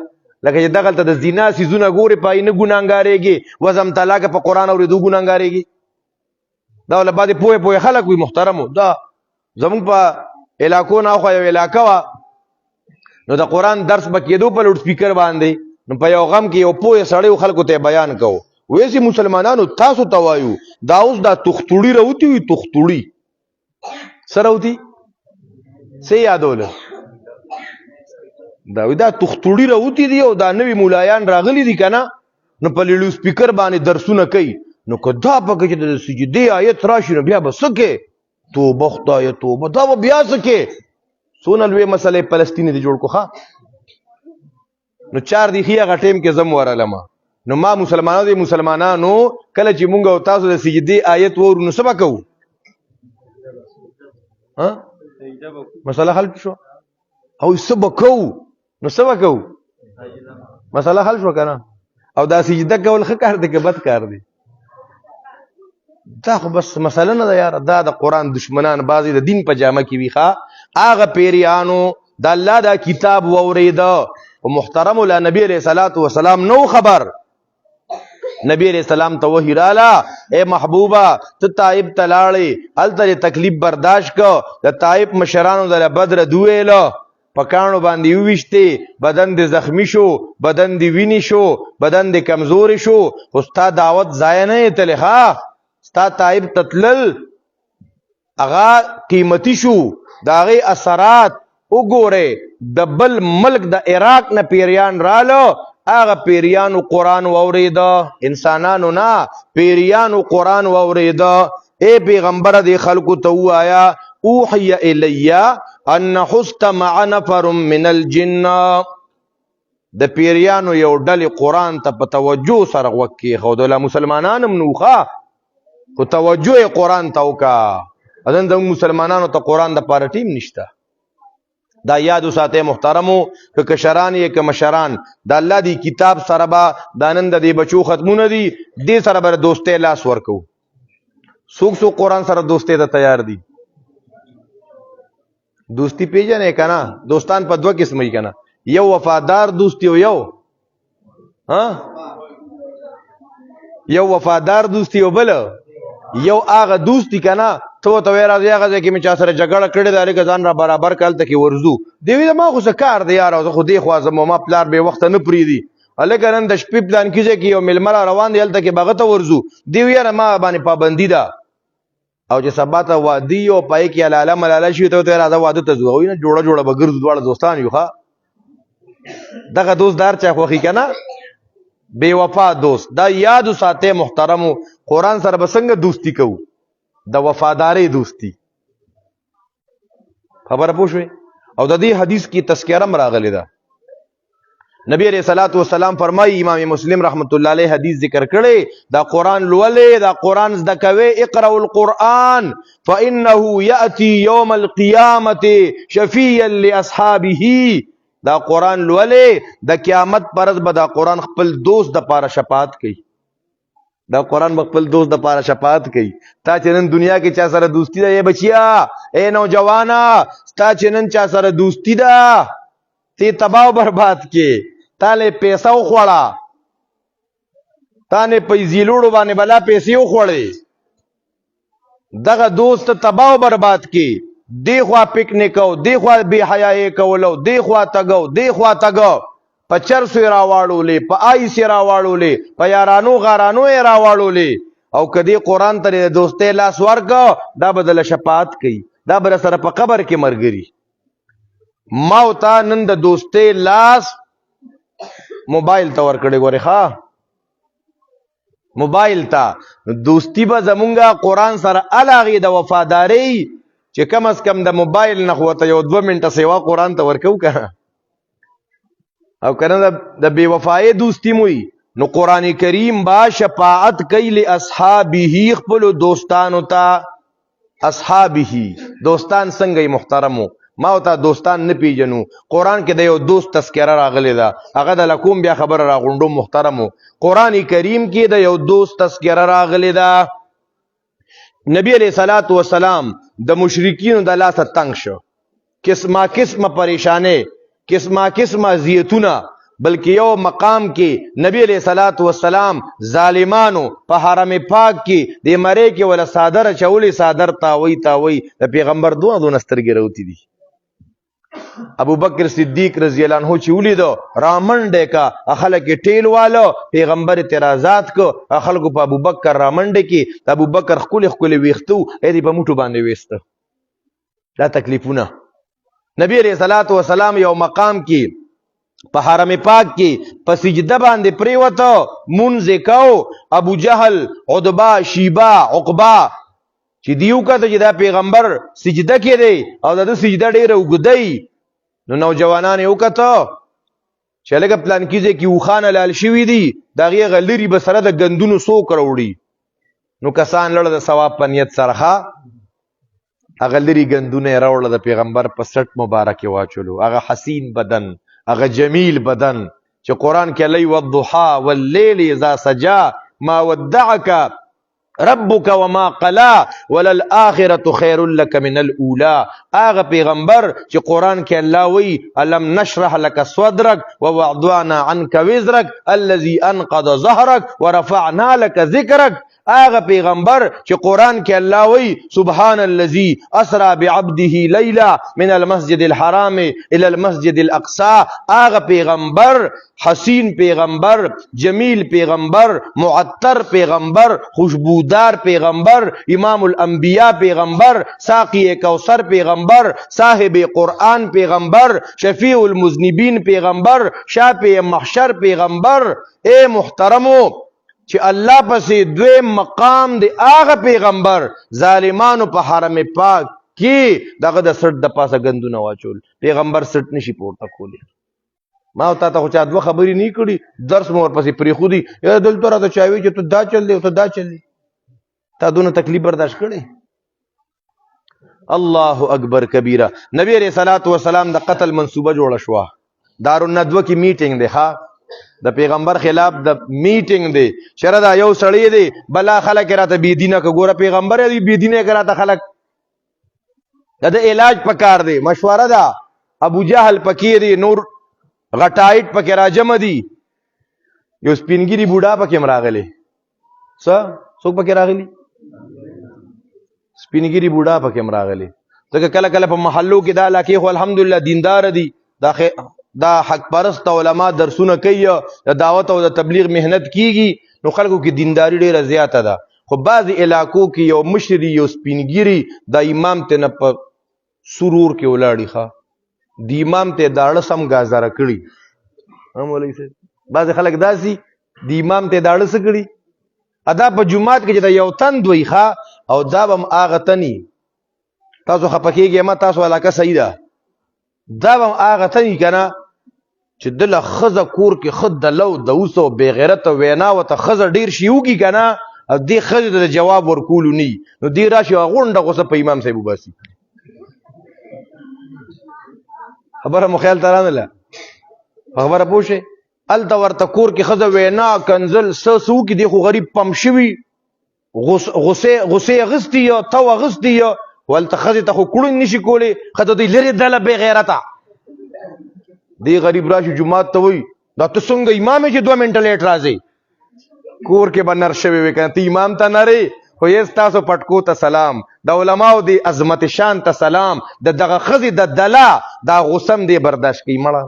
لکه چې دغلته د زنا سیزونه ګورې په نه ګناهګارېږي وزم طلاقه په قرآن اورېدو ګناهګارېږي دا ولا بعد پوهه پوهه خلک وي محترمو دا زمونږ په علاقو نه خو یو علاقه وه نو د قرآن درس به کېدو په لوډ سپیکر باندې نو په یو غم کې یو پوهه سړی خلکو ته بیان کوو ویسې مسلمانانو تاسو ته وایو دا اوس دا تختوړي راوتي وي تختوړي سروتی څه یادول دا تختوړي راوتی دی او دا نوی مولایان راغلي دي کنه نو په لیډو سپیکر باندې درسونه کوي نو کدا پکې چې د سجدي آیت راشي نو بیا به سکه توبه خدای توبه دا بیا سکه سونه لوی مسلې فلسطین دی جوړ کوخه نو چار دی خیغه ټیم کې زم ورالما نو ما مسلمانانو کله چې مونږ او تاسو د سجدي آیت ورو نو سبا کوو ها مسله حل شو او سبا کوو نو سبا کوو مسله حل شو کنه او دا سجده کول ښه کار دی که بد کار دی دا خو بس مسله نه ده یاره دا د قرآن دشمنان بعضې د دین په جامه کې وي ښه هغه پیریانو د الله دا کتاب واورېده او محترم له نبی علیه صلات وسلام نو خبر نبی علیہ السلام ته وحی رااله اے محبوبه ته طائف ته لاړې هلته تکلیف برداشت کو د طائف مشرانو دله بدر دویله په کاڼو باندې وویشتې بدن دې زخمی شو بدن دې ویني شو بدن دې کمزوري شو خو ستا دعوت ضایع نه یې تلې ښه ستا طائف ته تلل هغه قیمتي شو د هغې اثرات وګورئ د بل ملک د عراق نه پیریان راله هغه پیریانو قرآن واورېده انسانانو نه پیریانو قرآن واورېده اے پیغمبره دې خلکو ته ووایه اوحی الی ان حست مع نفر من الجن د پیریانو یو ډلې قرآن ته په توجه سره غوږ کېښودله مسلمانان هم نو ښه خو توجه یې قرآن ته وکړه اذن د مسلمانانو ته قرآن دپاره ټیم نشته دا یاد وساتئ محترمو که کشران یې که مشران د الله دی کتاب سره به دا نن د دې بچو ختمونه دي دې سره به دوستۍ لاس ورکو څوک قرآن سره دوستۍ ته تیار دي دوستی پیژنې که نه دوستان په دوه قسمه که نه یو وفادار دوستی او یو وفادار دوستی او بل یو هغه دوستی که نه ته ورته وایې راځئ هغه ځای کې مې چا سره جګړه کړې ده هلکه ځان را برابر کړه هلته کې ورځو دی وایي ما خو څه کار دی یاره زه خو دې خوا ځم او ما پلار بې وخته نه پرېږدي هلکه نن د شپې پلانکي ځای کې یو مېلمه را روان دی هلته کې به هغه ته ورځو دی وایي یاره ما باندې پابندي ده او چې سبا ته واده یو پای کې الاله ملاله شي ته ورته راځه واده ته ځو هغوی نه جوړه جوړه به ګرځو دواړه دوستان یو ښه دغه دوست دار چا خوښي که نه بې وفا دوست دا یاد وساتئ محترمو قرآن سره به څنګه دوستي کوو د وفادارۍ دوستی خبره پوه شوې او د دې حدیث کې تذکره هم راغلی ده نبی علیہ الصلوۃ والسلام فرمایي امام مسلم رحمت الله علیه حدیث ذکر کړي دا قرآن لولې دا قرآن زده کوئ اقرأوا القرآن فإنه يأتي يوم القيامة شفيعا لأصحابه دا قرآن لولې د قیامت پر ورځ به دا قرآن خپل دوست د پاره شفاعت کوي دا قرآن خپل دوست د پاره شفاعت کوي تا چې نن دنیا کې چا سره دوستی ده ای بچیا ای نوجوانا تا چې نن چا سره دوستی ده تی تباہ و برباد کې تا له پیسه وخوړه تا نه پیسې لوړو باندې بلا پیسې وخوړې دغه دوست تباہ و برباد کې دی خوا پکنیک او دی خوا بے حیايي کولو دی خوا تګو دی خوا تګو په چرسو یې راواړولې په آیس یې راواړولې په یارانو غارانو یې راواړولې او کدی قرآن ته د دوستۍ لاس ورکړه دا به دله شفاعت کوي دا به سره په قبر کې مرګري ما او تا نن د دوستۍ لاس موبایل ته ورکړی ګورې ښه موبایل ته دوستی به زمونږه قرآن سره هغې د وفادارۍ چې کم از کم د موبایل نه خو ورته یو 2 منټه سیوا قرآن ته ورکوو که او کنه د بے وفای دوستی موي نو قرآن کریم با شفاعت کوي لاصحابه خپل دوستانو ته اصحابه دوستان څنګه محترمو ما او تا دوستان نه پیژنو قرآن کې د یو دوست تذکره راغلی ده هغه د لکوم بیا خبر راغونډو محترمو قرآن کریم کې د یو دوست تذکره راغلی ده نبی علیہ الصلوۃ والسلام د مشرکینو د لاسه تنگ شو قسمه قسمه پریشانه قسمه قسمه اذیتونه بلکې یو مقام کې نبی علیہ الصلوۃ والسلام ظالمانو په حرم پاک کې د مړې کې ولا صادره چولې صادر تاوي د پیغمبر دوه سترګې راوتی دي ابو بکر صدیق رضی الله عنه چې ولید رامنډه کا خلک ټیل والو پیغمبر اعتراضات کو خلکو په ابو بکر رامنډه کې ابو بکر خپل ویختو اې په موټو باندې وېسته دا تکلیفونه. نبی علیہ الصلوۃ والسلام یو مقام کې په حرم پاک کې په سجده باندې پریوته منځ کو. ابو جهل، عتبہ، شیبہ، عقبہ چې دیو کته چې دا پیغمبر سجده کې دی او دا سجده ډیره وګدی، نو نوجوانان یو کته چې لکه پلان کیږي کې وخانه لال شوی دی دغه غلری به سره د غندونو سو کروړي. نو کسان لړ د ثواب په نیت سره هغه لري غندونه راوړل د پیغمبر په سټ مبارک واچولو. هغه حسین بدن، هغه جمیل بدن چې قران کې لئی والضحى والليل اذا سجى ما ودعك ربك وما قلا وللآخرة خير لك من الأولى. هغه پیغمبر چې قران کې الله وی الم نشرح لك صدرك ووضعنا عنك وزرك الذي انقض ظهرك ورفعنا لك ذكرك. هغه پیغمبر چې قران کې الله وی سبحان الذي اسرى بعبده ليلا من المسجد الحرام الى المسجد الاقصى. هغه پیغمبر حسین پیغمبر، جمیل پیغمبر، معطر پیغمبر، خوشبودار پیغمبر، امام الانبیاء پیغمبر، ساقی کوثر پیغمبر، صاحب قرآن پیغمبر، شفیع المذنبین پیغمبر، شافع محشر پیغمبر. اے محترمو چې الله پسې دوی مقام دی هغه پیغمبر ظالمانو په حرم پاک کې دغه د سټ د پاسه غندونه واچول. پیغمبر سټ نشي پورته کولی. ما او تا ته خو چا دوه خبرې نه کړي، درس مور پسې پرې خو دي یا دلته راته چاوي چې ته دا چل دی او ته دا چل دی. تا دونه تکلیف برداشت کړي. الله اکبر کبیره. نبی علیہ الصلوۃ والسلام د قتل منصوبه جوړه شو. دارالندوه کې میټینګ دی، ها د پیغمبر خلاف د میټینګ دی. شر دا یو سړی دی بلا خلک راته بی دینه که ګوره پیغمبر دی بی دینه کراته خلک د علاج پکار دی. مشوره ده. ابو جهل پکې دی، نور غټایټ پکې راجم دي، یو سپینګری بوډا پکې مراغلی. څوک پکې راغلی؟ سپینګری بوډا پکې مراغلی. ځکه کله کله په محلو کې دا علاقې خو الحمدلله دیندار دي، دا حق پرست علما درسونه کوي، د دعوت او د تبلیغ مهنت کیږي، نو خلکو کې دینداری ډیره زیاته ده. خو بعض علاقو کې یو مشری یو سپینګری د امام ته نه په سرور کې ولاړی ښه د امام ته داړه سم گازاره کړي. مولوی صاحب بعض خلک داسي د امام ته داړه څه کړي ادا په جمعات کې چې یو تن دوی ښه او دا بم اغه تني تاسو خپکیږئ ما تاسو علاقه صحیح ده دا بم اغه تني کنه چې دله خزه کور کې خد دلو د اوسو بے غیرت وینا وته خزه ډیر شيوږي کنه او دې خزه ته جواب ورکول ني نو دې راشي غونډه غوسه په امام صاحب وباسي. خبره مو خیال ترانه له خبره پوښه ال دا ورته کور کې خزه وینا کنزل سسو کې دی خو غریب پم شوی غصه غستی یا تو غستی یا ولته خزه ته خو کړو نشي کولی خزه دې لري دله بے غیرته دی غریب راشي جمعات ته وای دا ته څنګه امام چې 2 منټه لیټ راځي کور کې بنر شوی وکنه تی امام ته نری خو یې تاسو پټکو ته سلام د علماو دی عظمت شان ته سلام د دغه خزي د دلا دا غسم دی برداشت کی مړه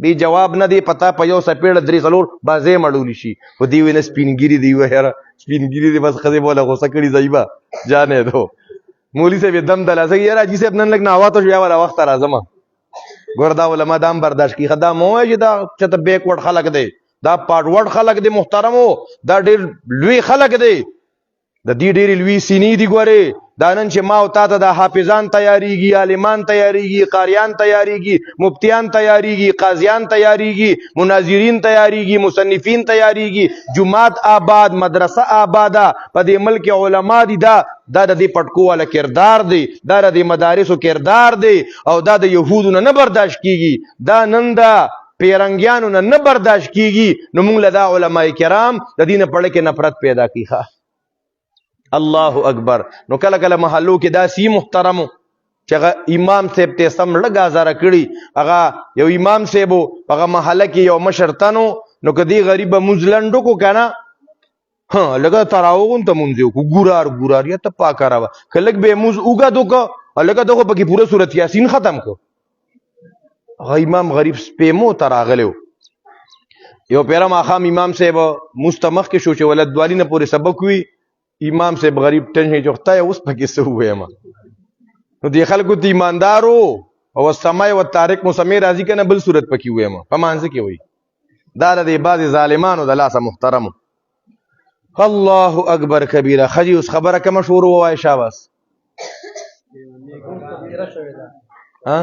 دی جواب نه دی پتا په یو سپېړه درې څلور بازه مړول شي خو دی وینې سپینګری دی وهره سپینګری دی بس خزي بوله غوسه کړي زایبا جانې دو مولوی صاحب دم دلاسه یاره جی صاحب نن لګ نه اواته شو یا ولا وخت راځم ګوردا علماء دام برداشت کی خدا مو چې دا چته بیک ورډ خلق دی دا پاډ ورډ خلق دی محترمو دا ډیر لوی خلق دی د دې ډېر لوی سینې دی ګوره دا نن چې ما او تا ته د حافظان تیاریږي عالمان تیاریږي قاریان تیاریږي مفتیان تیاریږي قاضیان تیاریږي مناظرین تیاریږي مصنفین تیاریږي جماعت آباد مدرسه آباده په دې ملک علما دي دا د دې پټکو والا کردار دی دا د مدارسو کردار دی او دا د يهودو نه برداشت کیږي دا نن دا پیرنګیانو نه برداشت کیږي نو موږ له دا علما کرام د دین په لکه نفرت پیدا کیخه. الله اکبر. نو کله کله محلو کې دا سی محترمو چې امام صاحب ته سم لګا زاره کړي هغه یو امام صاحب هغه محله کې یو مشرتنو نو کدی غریب مزلندو کو کنه ها لګا تراوون ته مونږ کو ګورار یا ته پاکا راو کلک به موز اوګه دوکو لګا دغه پکې پوره سورۃ یاسین ختم کو هغه امام غریب سپېمو تراغلو یو پیرا ماخام امام صاحب مستمخ کې شو چې ولادت والی نه پورې سبق وی امام صاحب غریب ټنشن چوختا ہے اس پکې څه وې ما نو دی خلکو ته ایماندارو او السماء والطارق مسمی راضی کنه بل صورت پکې ویم په مانځ کې وای دا د بعض ظالمانو د لاسه محترم. الله اکبر کبیره. خجی اوس خبره کوم شروع وای شاباس ها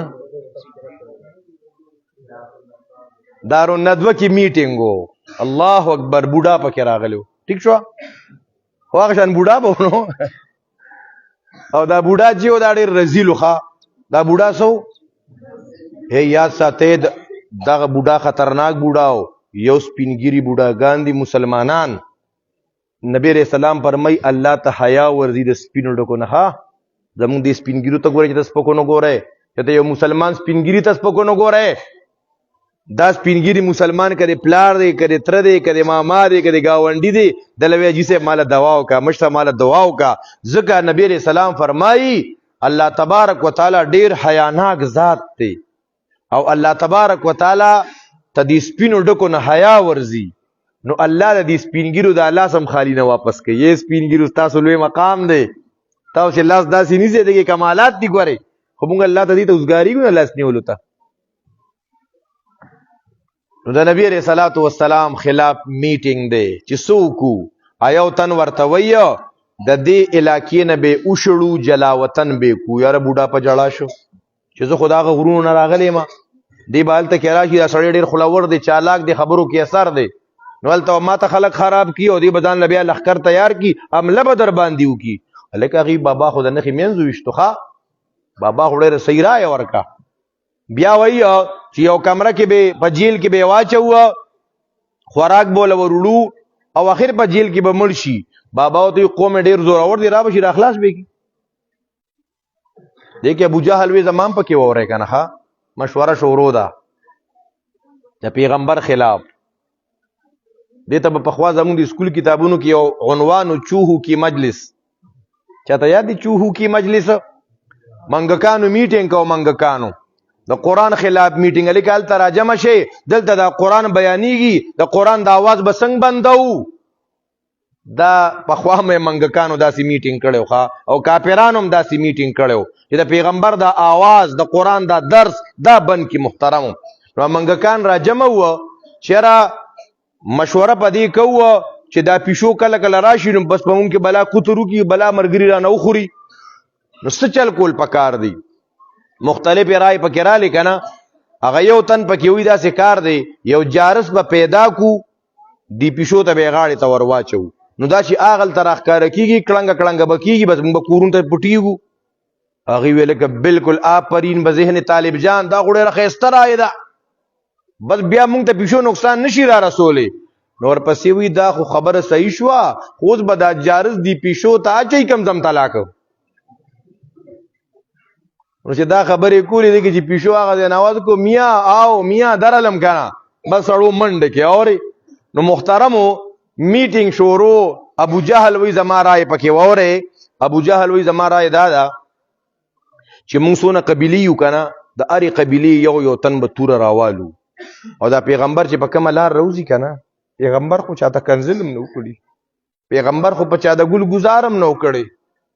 دارو ندوه کې میټینګو. الله اکبر. بوډا پکې راغلو. ٹھیک شو واغه شان بوډا بونو او دا بوډا جیو دا ډېر رزیلو ښا دا بوډا سو هي یاد ساته دا بوډا خطرناک بوډا او یو سپینګری بوډا ګاندی مسلمانان نبی رسول الله فرمای الله ته حیا ورزي د سپینو ډکو نه ها زمون دي سپینګریو ته ګورې چې د سپکو نه ګورې ته یو مسلمان سپینګری ته سپکو نه ګورې دا سپینګری مسلمان کړي پلار دی کړي تر دی کړي ماما دی کړي گاونډي دی دلوي جسه مال دوا او کا مشته مال دوا او کا ځکه نبی رسول الله فرمایي الله تبارک وتعالى ډیر حیاناک ذات دی او الله تبارک وتعالى ته دې سپینو ډکو نه حیا ورزي نو الله دې سپینګیرو د الله سم خالی نه واپس کوي. یې سپینګیرو تاسو لوی مقام دی تاسو چې لاس داسې نیسي دغه کمالات دي ګوري خو موږ الله ته دې توزګاری کو لاس نیولو ته نو د نبی رسول الله والسلام خلاف میټینګ دی چې څوک ایو تن ورته وایو د دې علاقې نه به اوشړو جلاوطن به کو یاره بوډا په جړا شو چې زه خدا غرونو نه راغلی ما دی بالته کې راشي دا سړی ډیر خلاور دی چالاک دی خبرو کې اثر دی نو ولته ما ته خلک خراب کی او دی بدن لبیا لخر تیار کی عمله به در باندې وکي الکه غي بابا خود نه خمینځو وشتوخه بابا خوري سیرا ورکا بیا وای چې یو کمره کې به په جیل کې به واچو خوراک بوله ورړو او اخر په جیل کې به مړ شي بابا ته قوم ډیر زور اور دی را بشي را خلاص به کی دیکھ ابو جهل وی زمان پکې وره کنه ها مشوره شروع ده د پیغمبر خلاف دته په خوا زموږ د سکول کتابونو کې یو عنوان چوهو کی مجلس چاته یاد دي چوهو کی مجلس منګکانو میټینګ کو منګکانو د قران خلاف میټینګ لیکل تراجمه شي دلته د قران بیانېږي د قران د आवाज بسنګ بندو دا په خوا مې منګکانو داسې میټینګ کړو ښا او کافرانو هم داسې میټینګ کړو چې د پیغمبر د आवाज د قران د درس دا بن کی محترم نو منګکان را جمع و چیرې مشوره پدې کوو چې دا پیشو کله کله راشي نو بس په مونږ کې بلا کوترو کې بلا مرګري را نه خوري نو څه چل کول پکار دی مختلف رائے پکې را لیکنه هغه یو تن پکې وې دا کار دی یو جارس به پیدا کو دی پیشو ته به غاړې ته ورواچو نو دا چې اغل تر اخکار کیږي کلنګ کلنګ بکیږي بس موږ کورون ته پټیږو هغه ویل ک بالکل آفرین به ذهن طالب جان دا غوړه رخصتر ایدا بس بیا موږ ته پیشو نقصان نشي را رسولې نور پسې وی دا خو خبره صحیح شو خو به دا جارس دی پیشو ته اچي کم زم طلاق نو چې دا خبرې کولې دي چې پیشو هغه د نواز کو میا او میا درلم کنه بس اړو منډ کې اوري نو محترمو میټینګ شروع ابو جهل وی زما رائے پکې وره ابو جهل وی زما رائے دادا چې مونږ سونه قبيلي یو کنه د اری قبيلي یو تن به تور راوالو او دا پیغمبر چې په کومه لار روزي کنه پیغمبر خو چاته کنزلم نو کړی پیغمبر خو په چا د ګل گزارم نو کړی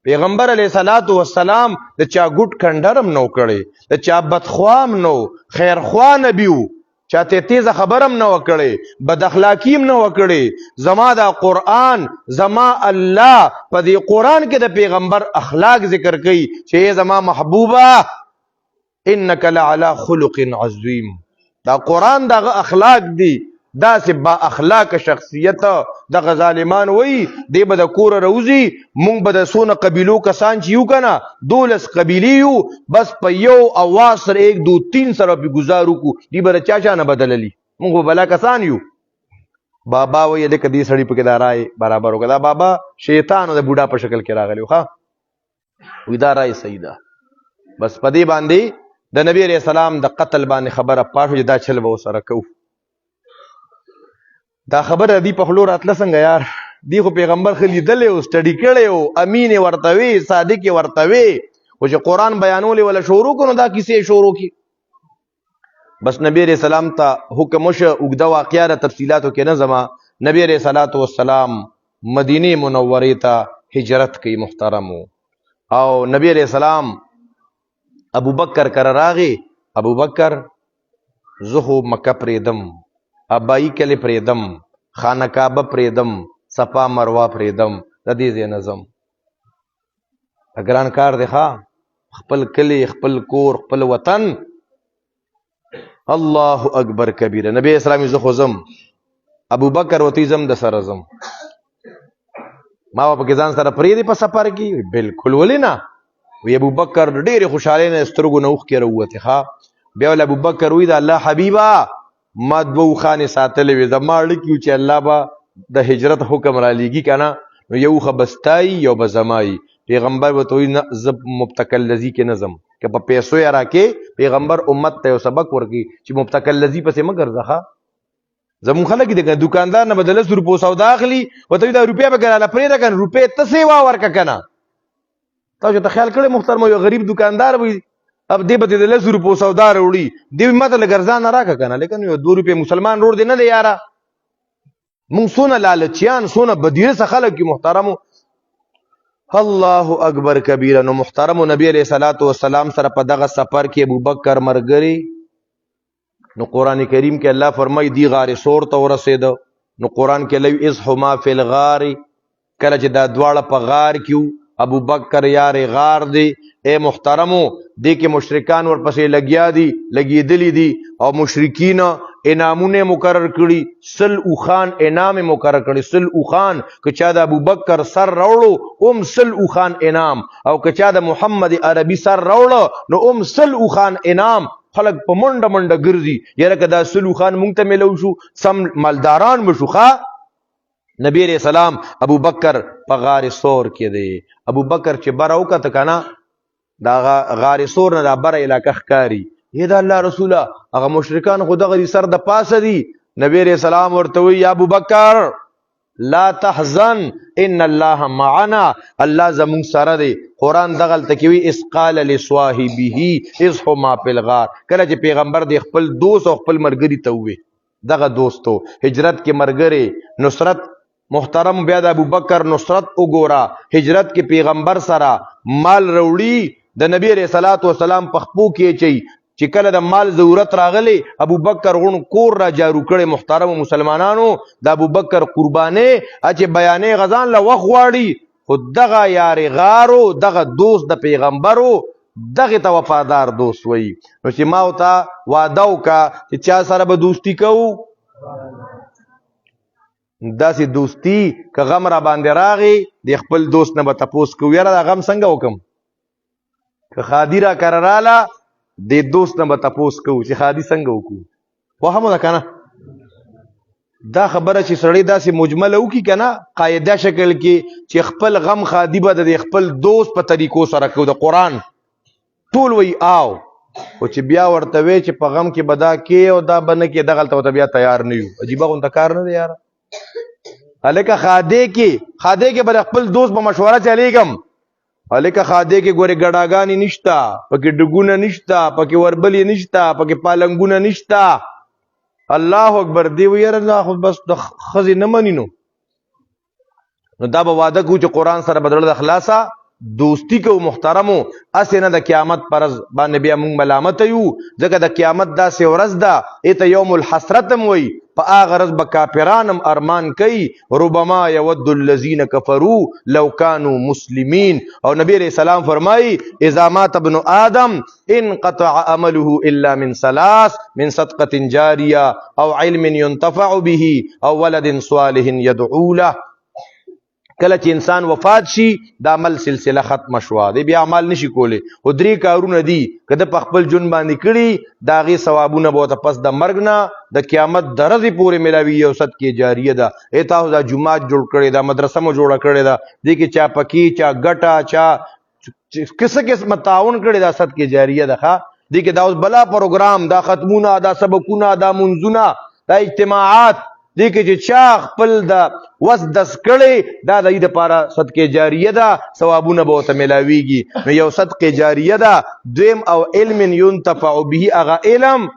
پیغمبر علیہ الصلوۃ والسلام د چا ګټ کندرم نو کړی د چا بدخوام نو خیرخوا نبیو چاته تیز خبرم نو کړی بد اخلاقیم نو کړی زما دا قران زما الله په دې قران کې د پیغمبر اخلاق ذکر کړي چې زما محبوبه انک لعلى خلق عظیم دا قران دغه اخلاق دی دا سه با اخلاق شخصیت د غظالمان وای دی به د کور روزي مونږ به د سونه قبيلو کسان چې یو کنه دولس قبيلیو بس په یو اواز سره 1 2 3 سره په گزارو کو دی به چا چا نه بدللی مونږ بلا کسان یو بابا وای د کدي سړی په کې دارای برابر وکړه بابا شیطان د بوډا په شکل کې راغلی ښا وې دارای سیدا بس پدی باندې د نبی عليه السلام د قتل باندې خبره پاښو دا چل به سره کو دا خبره دی په خلور اتل څنګه یار دی خو پیغمبر خلی دل او سټډي کړي او امین ورتوي صادق ورتوي او چې قران بیانول ولا شروع کونو دا کیسه شروع کی بس نبی رسول سلام ته حکم وشو وګدا واقعیا تفصيلاتو کې نه زما نبی رسول الله مدینه منوره ته هجرت کوي محترمو او نبی رسول سلام ابو بکر کر راغی ابو بکر زه خو مکه پرېدم ابایی کلی پرېدم خانه کعبه پرېدم صفا مروه پرېدم د دې ځای نه ځم ګران کار دی ښه خپل کلی خپل کور خپل وطن الله اکبر کبیره نبی اسلامي زه خو ځم ابو بکر وتی ځم د سره ځم ما په ځان سره پرېږدي په سفر کې بالکل ولې نه وی ابو بکر ډېرې خوشحالۍ نه سترګو نه اوښکې راووتې ښه بیا ول ابو بکر وی د الله حبیبه ما دوه اوښانې ساتلې وې زما اړیکې وو چې الله به د هجرت حکم رالیږي که نه نو یو اوښه به ستایي یو به زمایي پیغمبر ورته وایي نه زه مبتکل لذي کې نه ځم که په پیسو یې راکې پیغمبر امت ته یو سبق ورکړي چې مبتکل لذي پسې مه ګرځه ښه زمونږ خلک دي دکاندار نه به د 10 روپو سودا اخلي ورته وایي دا روپۍ به که راله پرېږده که نه روپۍ ته سیوا ورکړه که نه تاسو ته خیال کړی محترم یو غریب دکاندار وي اب دې به د 10 روپو سودا راوړي دې وي ما ته لږ ارزانه راکړه که نه لیکن یو 2 روپۍ مسلمان روړ دی نه دی یاره مونږ څونه لالچیان څونه بدیرسه خلک یو محترمو الله اکبر کبیره نو محترمو نبی علیہ الصلوۃ والسلام سره په دغه سفر کې ابوبکر مرګري نو قران کریم کې الله فرمایي دی غار سور ته ورسېد نو قران کې لوي اصحما فی الغار کله چې دا دواړه په غار کې ابو بکر یار غار دی اے محترمو دی کې مشرکان ورپسې لګیا دي لګېدلي دي او مشرکین انعامونه مقرر کړي سل اوخان انعام مقرر کړي سل اوخان که چا د ابو بکر سر راوړو سل اوخان انعام او که چا د محمد عربي سر راوړو نو سل اوخان انعام خلق په منډه منډه ګرځي یاره که دا سل اوخان مونږ ته میلو شو سم مالداران بشو ښه نبی علیہ السلام ابو بکر په غار سور کې دی ابو بکر چې بره وکته که نه دا غار سور نه دا بره علاقه ښکاري ای دا الله رسوله هغه مشرکان خو دغه سر د پاسه دي نبی علیہ السلام ورته وی یا ابو بکر لا تحزن ان الله معنا الله زمون سره دی قران دغلته کې وی اس قال لصاحبه اصحما فی الغار کله چې پیغمبر دی خپل دوست او خپل مرګري ته وی دغه دوستو هجرت کې مرګري نصرت محترم بیا د ابو بکر نصرت وګورا هجرت کې پیغمبر سره مال وروړي د نبی علیہ الصلوۃ والسلام په خپو کې چې کله د مال ضرورت راغلی ابو بکر غون کور را جارو کړي محترم مسلمانانو د ابو بکر قربانه چې بیانې غزان له وخت واړي خود دغه یار غارو دغه دوست د پیغمبرو دغه ته وفادار دوست وي نو چې ما او تا وعده وکا چې چا سره به دوستی کوو داسې دوستی که غم را باندې راغی د خپل دوست نه به تپوس کوو یاره دا غم څنګه وکم که خادي را کره راله د دوست نه به تپوس کوو چې خادي څنګه وکړو وهمو ده که نه دا خبره چې سړی داسې مجمله وکړي که نه قاعده شکل کې چې خپل غم خادي به د خپل دوست په طریقو سره کوو د قرآن ټول وی آو او چې بیا ورته وی چې په غم کې به دا کې او دا به نه کې دغلته ورته بیا تیار نه یو عجیبه غونته کار نه دی یاره هلکه خاده کې به د خپل دوست په مشوره چلیږم هلکه خاده کې ګورې ګډاګانې نشته پکې ډګونه نشته پکې وربلې نشته پکې پالنګونه نشته الله اکبر دی وی یاره دا خو بس د ښځې نه مني نو دا به واده کوو چې قرآن سره به زړه د خلاصه دوستی کو محترمو اسې نه د قیامت پر ورځ باندې بیا موږ ملامت یو ځکه د قیامت داسې ورځ ده ایته یوم الحسرت هم وی په هغه ورځ به کافران هم ارمان کوي ربما یود الذین کفروا لو کانوا مسلمین او نبی علیہ السلام فرمایي اذا مات ابن آدم انقطع عمله الا من ثلاث من صدقة جاریه او علم ينتفع به او ولد صالح يدعو له کله چې انسان وفات شي د عمل سلسله ختم شوه دی بیا عمل نشي کولی خو 3 کارونه دي که د په خپل ژوند باندې کړي د هغې ثوابونه به ورته پس د مرګ نه د قیامت د ورځې پورې میلاوي یو صدقې جاریه ده تاسو دا جومات جوړ کړی ده مدرسه مو جوړه کړې ده دې کې چا پکې چا ګټه چا قسم قسمه تعاون کړی ده صدقې جاریه ده ښه دې کې دا اوس بلا پروګرام دا ختمونه دا سبقونه دا منځونه دا اجتماعات دې کې چې چا خپل د وس دس کړی دا د دې دپاره صدقې جاریه ده ثوابونه به ورته میلاویږي نو یو صدقې جاریه ده دویم او علم ينتفع به هغه علم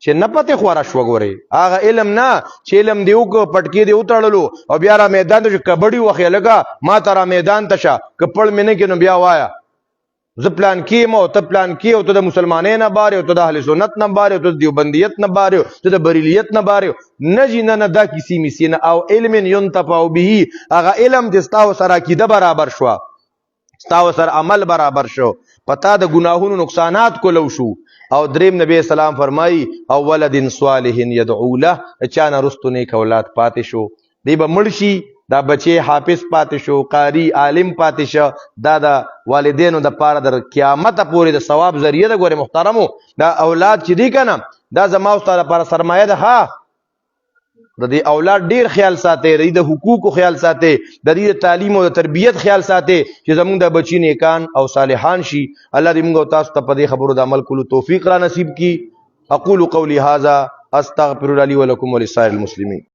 چې نه پتې خوره شوه ګورئ هغه علم نه چې علم دې وکړو پټکې دې وتړلو او بیا را میدان ته چې کبډي وخې لکه ما ته را میدان ته شه که پړ مې نه کې نو بیا وایه زه پلان کې مو ته پلان کې او ته د مسلمانۍ نه بار او ته د اهل سنت نه بار او ته د دیوبندیت نه بار او ته د بریلیت نه بار نه جن نه دا کسی میسین او علم ينتفع به هغه علم چې تاسو سره عقیده برابر شو تاسو سره عمل برابر شو پتا د ګناهونو نقصانات کولو شو او دریم نبی اسلام فرمای او ولد صالح يدعو له چانه رستو نیک اولاد پاتې شو دی به مرشي دا بچی حافظ پاتې شو قاری عالم پاتې شو دا د والدینو د پاره در قیامت پورې د ثواب ذریعہ د ګوره محترمو دا اولاد چې دی کنه دا زما او ستاره لپاره سرمایه ده ها د دې اولاد ډیر خیال ساتي د حقوقو خیال ساتي د دې تعلیم او تربیت خیال ساتي چې زموږ د بچی نیکان او صالحان شي الله دې موږ تاسو ته په دې خبرو د عمل کولو توفیق را نصیب کړي اقول قولي هذا استغفر الله لي ولكم ولسائر المسلمين